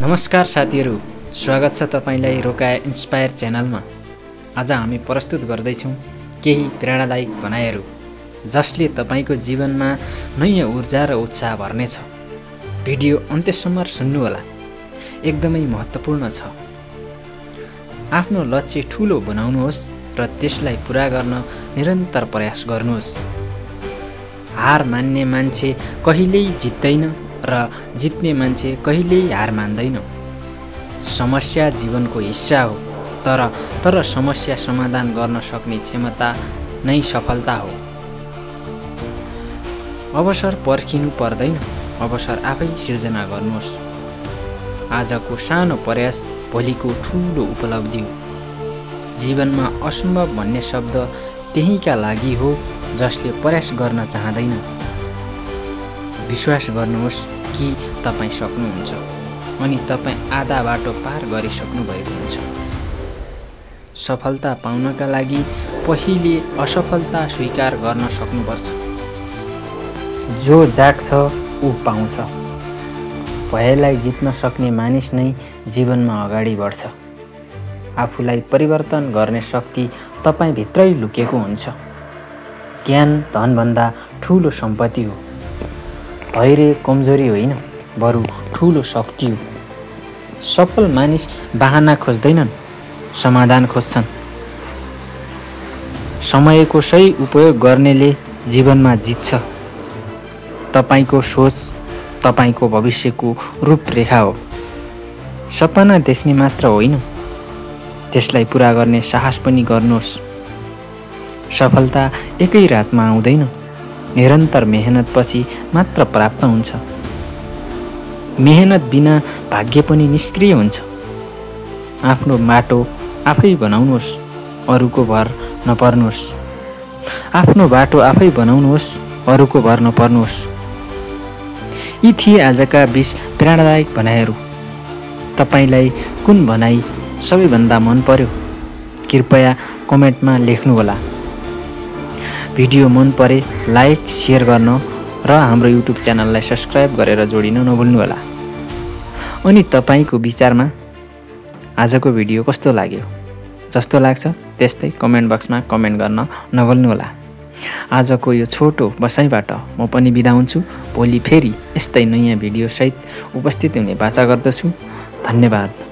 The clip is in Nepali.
नमस्कार साथीहरू, स्वागत छ तपाईलाई रोकाया इन्स्पायर च्यानलमा। आज हामी प्रस्तुत गर्दैछौँ केही प्रेरणादायक भनाइहरू जसले तपाईको जीवनमा नयाँ ऊर्जा र उत्साह भर्नेछ। भिडियो अन्त्यसम्म सुन्नुहोला, एकदमै महत्त्वपूर्ण छ। आफ्नो लक्ष्य ठूलो बनाउनुहोस् र त्यसलाई पूरा गर्न निरन्तर प्रयास गर्नुहोस्। हार मान्ने मान्छे कहिल्यै जित्दैन र जित्ने मान्छे कहिल्यै हार मान्दैन। समस्या जीवनको हिस्सा हो, तर समस्या समाधान गर्न सक्ने क्षमता नै सफलता हो। अवसर पर्खिनु पर्दैन, अवसर आफै सिर्जना गर्नुहोस्। आजको सानो प्रयास भोलिको ठूलो उपलब्धि हो। जीवनमा असम्भव भन्ने शब्द त्यहीका लागि हो जसले प्रयास गर्न चाहँदैन। विश्वास गर्नुहोस् कि तपाईँ सक्नुहुन्छ अनि तपाईँ आधा बाटो पार गरिसक्नु भएको हुन्छ। सफलता पाउनका लागि पहिले असफलता स्वीकार गर्न सक्नुपर्छ। जो जाग्छ ऊ पाउँछ। भयलाई जित्न सक्ने मानिस नै जीवनमा अगाडि बढ्छ। आफूलाई परिवर्तन गर्ने शक्ति तपाईभित्रै लुकेको हुन्छ। ज्ञान धनभन्दा ठूलो सम्पत्ति हो। धैर्य कमजोरी होइन, बरु ठूलो शक्ति हो। सफल मानिस बहाना खोज्दैनन्, समाधान खोज्छन्। समयको सही उपयोग गर्नेले जीवनमा जित्छ। तपाईको सोच तपाईको भविष्यको रूपरेखा हो। सपना देख्ने मात्र होइन, त्यसलाई पूरा गर्ने साहस पनि गर्नुहोस्। सफलता एकै रातमा आउँदैन, निरन्तर मेहनतपछि मात्र प्राप्त हुन्छ। मेहनत बिना भाग्य पनि निष्क्रिय हुन्छ। आफ्नो बाटो आफै बनाउनुहोस्, अरूको भर नपर्नुहोस्। आफ्नो बाटो आफै बनाउनुहोस्, अरूको भर नपर्नुहोस्। यी थिए आजका 20 प्रेरणादायक भनाइहरू। तपाईलाई कुन भनाइ सबैभन्दा मन पर्यो? कृपया कमेन्टमा लेख्नुहोला। भिडियो मन परे लाइक, शेयर गर्न र हाम्रो युट्युब च्यानललाई सब्स्क्राइब गरेर जोडिन नभुल्नुहोला। अनि तपाईको विचारमा आजको भिडियो कस्तो लाग्यो? जस्तो लाग्छ त्यस्तै कमेन्ट बक्समा कमेन्ट गर्न नभुल्नुहोला। आजको यो छोटो बसाइबाट म पनि बिदा हुन्छु। भोलि फेरि यस्तै नयाँ भिडियो सहित उपस्थित हुने बाचा गर्दछु। धन्यवाद।